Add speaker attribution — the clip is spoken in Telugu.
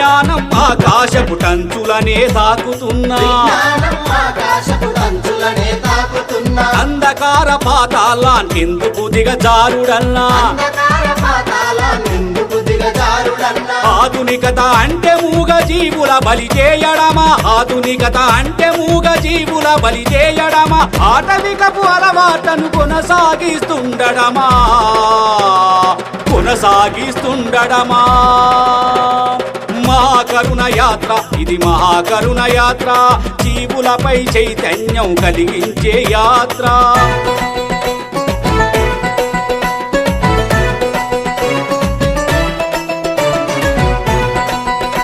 Speaker 1: విజ్ఞానం ఆకాశపు టంచులనే తాకుతున్నా అంధకార పాతాళానికెందుకు దిగజారుడన్నా ఆధునికత అంటే మూగ జీవుల బలి చేయడమా ఆధునికత అంటే మూగ జీవుల బలి చేయడమా ఆటవికపు అలవాటను కొనసాగిస్తుండడమా మహాకరుణ యాత్ర ఇది మహాకరుణ యాత్ర జీవులపై చైతన్యం కలిగించే యాత్ర